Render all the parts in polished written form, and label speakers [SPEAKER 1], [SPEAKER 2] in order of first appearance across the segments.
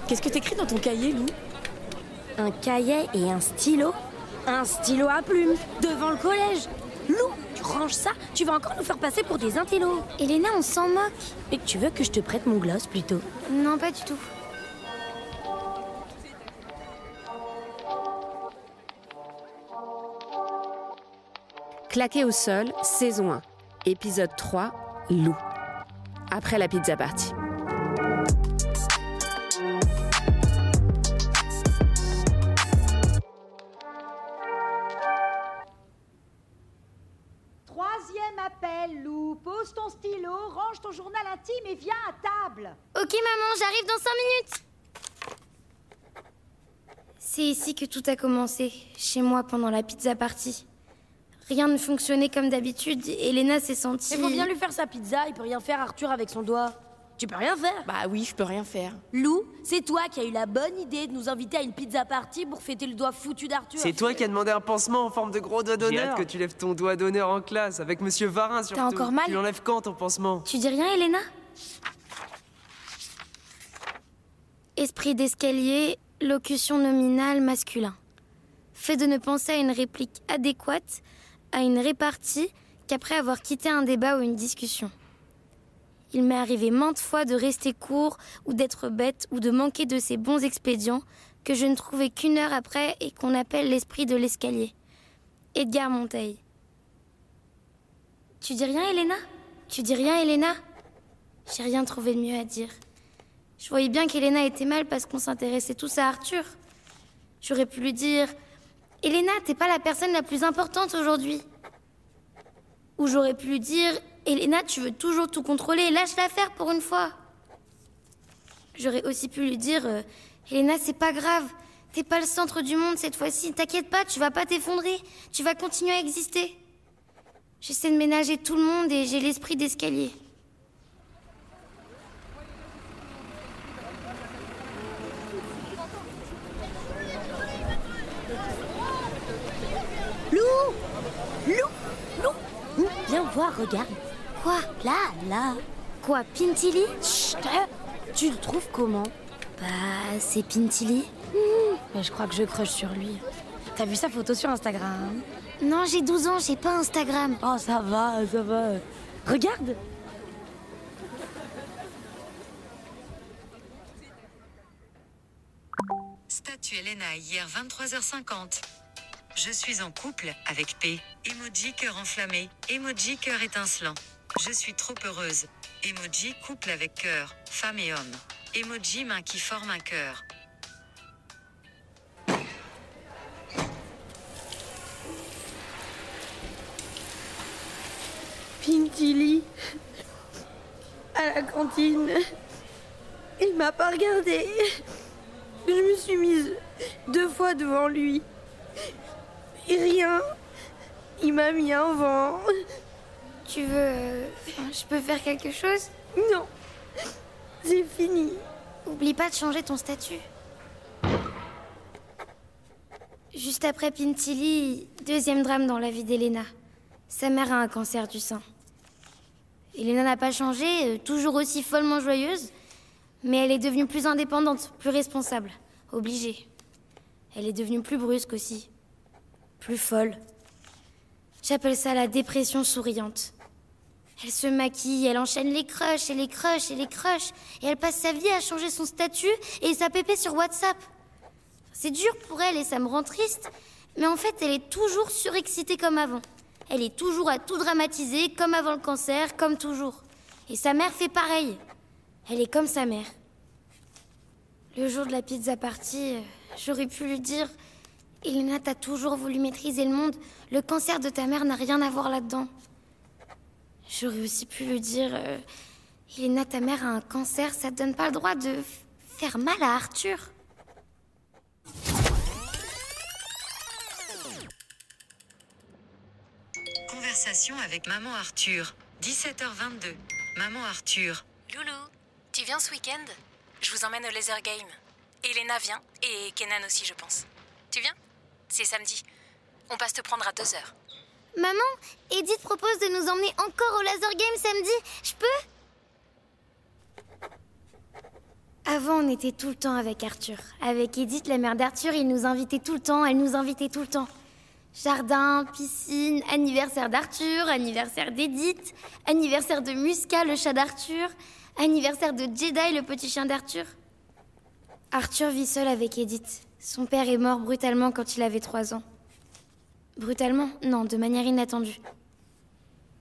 [SPEAKER 1] Qu'est-ce que t'écris dans ton cahier, Lou?
[SPEAKER 2] Un cahier et un stylo? Un stylo à plumes, devant le collège. Lou, tu ranges ça, tu vas encore nous faire passer pour des intellos.
[SPEAKER 3] Elena, on s'en moque.
[SPEAKER 2] Et tu veux que je te prête mon gloss plutôt?
[SPEAKER 3] Non, pas du tout.
[SPEAKER 4] Claqué au sol, saison 1, épisode 3, Lou. Après la pizza party.
[SPEAKER 5] Troisième appel, Lou. Pose ton stylo, range ton journal intime et viens à table.
[SPEAKER 3] Ok maman, j'arrive dans 5 minutes. C'est ici que tout a commencé, chez moi pendant la pizza party. Rien ne fonctionnait comme d'habitude et Elena s'est sentie...
[SPEAKER 2] Il faut bien lui faire sa pizza, il peut rien faire Arthur avec son doigt. Tu peux rien faire?
[SPEAKER 1] Bah oui, je peux rien faire.
[SPEAKER 2] Lou, c'est toi qui as eu la bonne idée de nous inviter à une pizza party pour fêter le doigt foutu d'Arthur.
[SPEAKER 6] C'est toi qui as demandé un pansement en forme de gros doigt d'honneur. J'ai hâte que tu lèves ton doigt d'honneur en classe, avec Monsieur Varin surtout.
[SPEAKER 3] T'as encore mal?
[SPEAKER 6] Tu l'enlèves quand ton pansement?
[SPEAKER 3] Tu dis rien, Elena? Esprit d'escalier, locution nominale masculin. Fait de ne penser à une réplique adéquate à une répartie qu'après avoir quitté un débat ou une discussion. Il m'est arrivé maintes fois de rester court ou d'être bête ou de manquer de ces bons expédients que je ne trouvais qu'une heure après et qu'on appelle l'esprit de l'escalier. Edgar Montaigne. Tu dis rien, Elena? Tu dis rien, Elena? J'ai rien trouvé de mieux à dire. Je voyais bien qu'Elena était mal parce qu'on s'intéressait tous à Arthur. J'aurais pu lui dire... Elena, t'es pas la personne la plus importante aujourd'hui. Ou j'aurais pu lui dire... Elena, tu veux toujours tout contrôler, lâche-la faire pour une fois. J'aurais aussi pu lui dire... Elena, c'est pas grave. T'es pas le centre du monde cette fois-ci. T'inquiète pas, tu vas pas t'effondrer. Tu vas continuer à exister. J'essaie de ménager tout le monde et j'ai l'esprit d'escalier.
[SPEAKER 2] Lou, viens voir, regarde.
[SPEAKER 3] Quoi?
[SPEAKER 2] Là.
[SPEAKER 3] Quoi, Pintilly?
[SPEAKER 2] Chut, tu le trouves comment?
[SPEAKER 3] Bah, c'est Pintilly.
[SPEAKER 2] Mais je crois que je crush sur lui. T'as vu sa photo sur Instagram?
[SPEAKER 3] Non, j'ai 12 ans, j'ai pas Instagram.
[SPEAKER 2] Oh, ça va. Regarde.
[SPEAKER 7] Statue Elena hier 23h50. Je suis en couple avec P. Emoji cœur enflammé. Emoji cœur étincelant. Je suis trop heureuse. Emoji couple avec cœur, femme et homme. Emoji main qui forme un cœur.
[SPEAKER 2] Pintilly, à la cantine, il m'a pas regardé. Je me suis mise 2 fois devant lui. Et rien. Il m'a mis un vent.
[SPEAKER 3] Tu veux... je peux faire quelque chose?
[SPEAKER 2] Non, c'est fini.
[SPEAKER 3] Oublie pas de changer ton statut. Juste après Pintilly, 2e drame dans la vie d'Elena. Sa mère a un cancer du sein. Elena n'a pas changé, toujours aussi follement joyeuse, mais elle est devenue plus indépendante, plus responsable, obligée. Elle est devenue plus brusque aussi, plus folle. J'appelle ça la dépression souriante. Elle se maquille, elle enchaîne les crushs et les crushs et les crushs, et elle passe sa vie à changer son statut et sa pépé sur WhatsApp. C'est dur pour elle et ça me rend triste, mais en fait elle est toujours surexcitée comme avant. Elle est toujours à tout dramatiser, comme avant le cancer, comme toujours. Et sa mère fait pareil. Elle est comme sa mère. Le jour de la pizza party, j'aurais pu lui dire... Elena, t'as toujours voulu maîtriser le monde. Le cancer de ta mère n'a rien à voir là-dedans. J'aurais aussi pu lui dire... Elena, ta mère a un cancer, ça te donne pas le droit de faire mal à Arthur.
[SPEAKER 7] Conversation avec maman Arthur. 17h22. Maman Arthur.
[SPEAKER 8] Loulou, tu viens ce week-end? Je vous emmène au laser game. Elena vient, et Kenan aussi, je pense. Tu viens? C'est samedi. On passe te prendre à 2h.
[SPEAKER 3] Maman, Edith propose de nous emmener encore au laser game samedi. Je peux? À Avant, on était tout le temps avec Arthur. Avec Edith, la mère d'Arthur, il nous invitait tout le temps, elle nous invitait tout le temps. Jardin, piscine, anniversaire d'Arthur, anniversaire d'Edith, anniversaire de Musca, le chat d'Arthur, anniversaire de Jedi, le petit chien d'Arthur. Arthur vit seul avec Edith. Son père est mort brutalement quand il avait 3 ans. Brutalement? Non, de manière inattendue.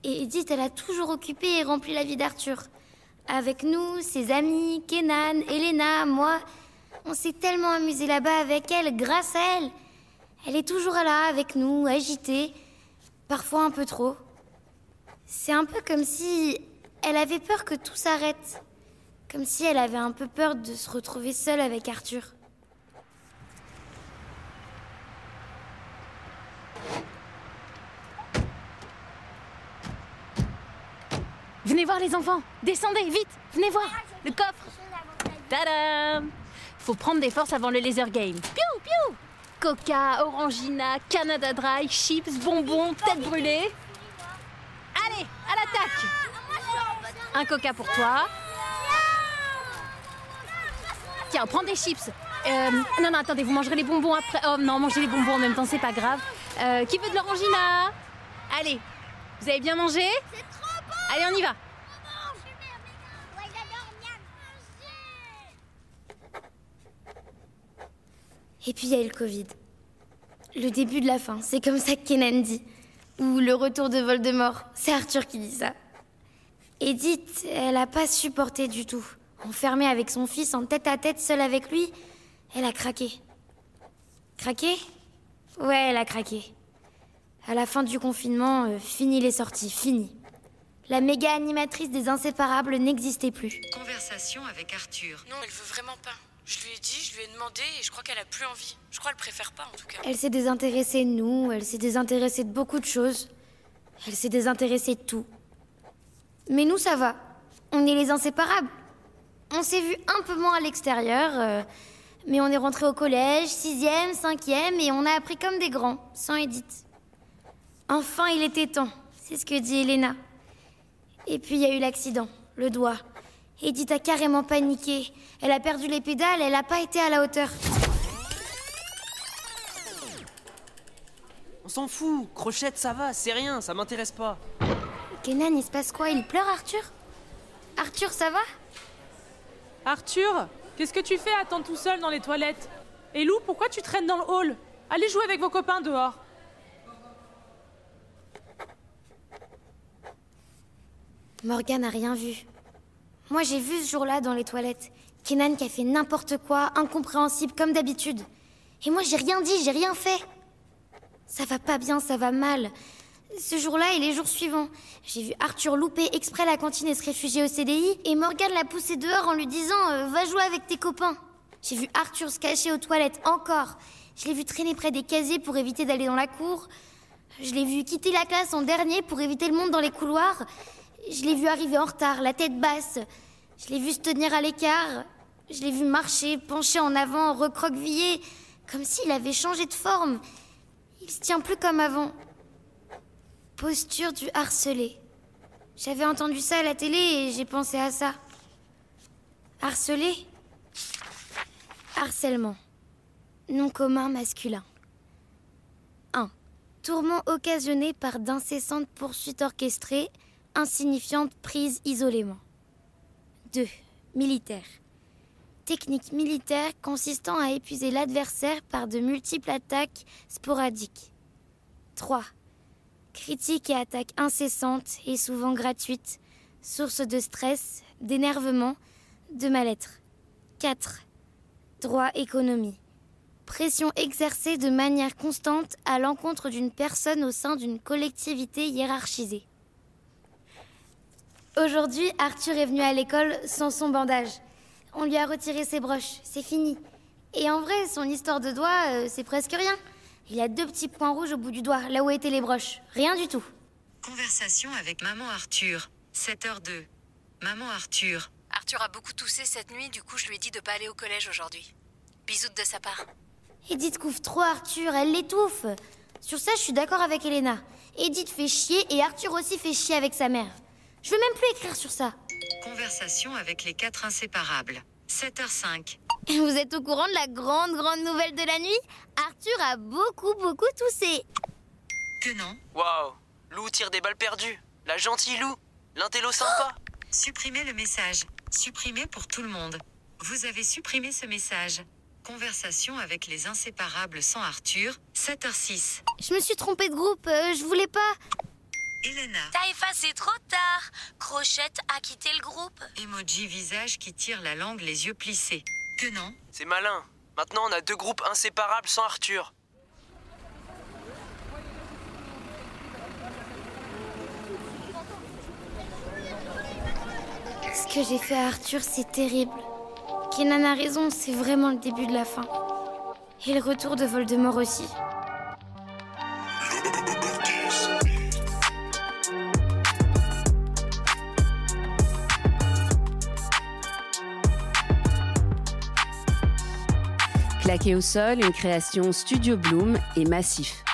[SPEAKER 3] Et Edith, elle a toujours occupé et rempli la vie d'Arthur. Avec nous, ses amis, Kenan, Elena, moi, on s'est tellement amusés là-bas avec elle, grâce à elle. Elle est toujours là, avec nous, agitée, parfois un peu trop. C'est un peu comme si elle avait peur que tout s'arrête. Comme si elle avait un peu peur de se retrouver seule avec Arthur.
[SPEAKER 8] Venez voir les enfants. Descendez, vite. Venez voir. Le coffre. Tadam! Faut prendre des forces avant le laser game. Piou, piou! Coca, Orangina, Canada Dry, chips, bonbons, tête brûlée. Allez, à l'attaque! Un Coca pour toi. Tiens, prends des chips. Non, attendez, vous mangerez les bonbons après. Oh non, mangez les bonbons en même temps, c'est pas grave. Qui veut de l'Orangina? Allez, vous avez bien mangé? C'est trop bon! Allez, on y va.
[SPEAKER 3] Et puis il y a eu le Covid. Le début de la fin, c'est comme ça que Kenan dit. Ou le retour de Voldemort, c'est Arthur qui dit ça. Edith, elle a pas supporté du tout. Enfermée avec son fils en tête-à-tête, seule avec lui, elle a craqué. Craqué? Ouais, elle a craqué. À la fin du confinement, fini les sorties, fini. La méga animatrice des Inséparables n'existait plus.
[SPEAKER 7] Conversation avec Arthur.
[SPEAKER 1] Non, elle veut vraiment pas. Je lui ai dit, je lui ai demandé et je crois qu'elle a plus envie. Je crois qu'elle préfère pas en tout cas.
[SPEAKER 3] Elle s'est désintéressée de nous, elle s'est désintéressée de beaucoup de choses. Elle s'est désintéressée de tout. Mais nous, ça va. On est les Inséparables. On s'est vus un peu moins à l'extérieur, mais on est rentrés au collège, 6e, 5e, et on a appris comme des grands, sans Edith. Enfin, il était temps, c'est ce que dit Elena. Et puis, il y a eu l'accident, le doigt. Edith a carrément paniqué. Elle a perdu les pédales, elle n'a pas été à la hauteur.
[SPEAKER 6] On s'en fout, Crochette, ça va, c'est rien, ça m'intéresse pas.
[SPEAKER 3] Kenan, il se passe quoi? Il pleure, Arthur? Arthur, ça va?
[SPEAKER 9] Arthur, qu'est-ce que tu fais à attendre tout seul dans les toilettes? Et Lou, pourquoi tu traînes dans le hall? Allez jouer avec vos copains dehors.
[SPEAKER 3] Morgane n'a rien vu. Moi, j'ai vu ce jour-là dans les toilettes. Kenan qui a fait n'importe quoi, incompréhensible comme d'habitude. Et moi, j'ai rien dit, j'ai rien fait. Ça va pas bien, ça va mal. Ce jour-là et les jours suivants, j'ai vu Arthur louper exprès la cantine et se réfugier au CDI, et Morgane l'a poussé dehors en lui disant « Va jouer avec tes copains ». J'ai vu Arthur se cacher aux toilettes encore. Je l'ai vu traîner près des casiers pour éviter d'aller dans la cour. Je l'ai vu quitter la classe en dernier pour éviter le monde dans les couloirs. Je l'ai vu arriver en retard, la tête basse. Je l'ai vu se tenir à l'écart. Je l'ai vu marcher, pencher en avant, recroquevillé, comme s'il avait changé de forme. Il se tient plus comme avant. Posture du harcelé. J'avais entendu ça à la télé et j'ai pensé à ça. Harcelé? Harcèlement. Nom commun masculin. 1. Tourment occasionné par d'incessantes poursuites orchestrées, insignifiantes prises isolément. 2. Militaire. Technique militaire consistant à épuiser l'adversaire par de multiples attaques sporadiques. 3. Critiques et attaques incessantes et souvent gratuites, source de stress, d'énervement, de mal-être. 4. Droit économie. Pression exercée de manière constante à l'encontre d'une personne au sein d'une collectivité hiérarchisée. Aujourd'hui, Arthur est venu à l'école sans son bandage. On lui a retiré ses broches, c'est fini. Et en vrai, son histoire de doigt, c'est presque rien. Il a 2 petits points rouges au bout du doigt, là où étaient les broches. Rien du tout.
[SPEAKER 7] Conversation avec maman Arthur. 7h02. Maman Arthur.
[SPEAKER 8] Arthur a beaucoup toussé cette nuit, du coup je lui ai dit de pas aller au collège aujourd'hui. Bisous de sa part.
[SPEAKER 3] Edith couvre trop Arthur, elle l'étouffe. Sur ça, je suis d'accord avec Elena. Edith fait chier et Arthur aussi fait chier avec sa mère. Je veux même plus écrire sur ça.
[SPEAKER 7] Conversation avec les 4 inséparables. 7h05.
[SPEAKER 3] Vous êtes au courant de la grande nouvelle de la nuit? Arthur a beaucoup toussé.
[SPEAKER 7] Que non?
[SPEAKER 6] Waouh, Lou tire des balles perdues. La gentille Lou, l'intello sympa.
[SPEAKER 7] Supprimez le message. Supprimez pour tout le monde. Vous avez supprimé ce message. Conversation avec les inséparables sans Arthur, 7h06.
[SPEAKER 3] Je me suis trompée de groupe, je voulais pas.
[SPEAKER 7] Elena.
[SPEAKER 1] T'as effacé trop tard. Crochette a quitté le groupe.
[SPEAKER 7] Emoji visage qui tire la langue, les yeux plissés. Que non?
[SPEAKER 6] C'est malin. Maintenant, on a 2 groupes inséparables sans Arthur.
[SPEAKER 3] Ce que j'ai fait à Arthur, c'est terrible. Kenan a raison, c'est vraiment le début de la fin. Et le retour de Voldemort aussi.
[SPEAKER 4] Claqué au sol, une création Studio Bloom et Massif.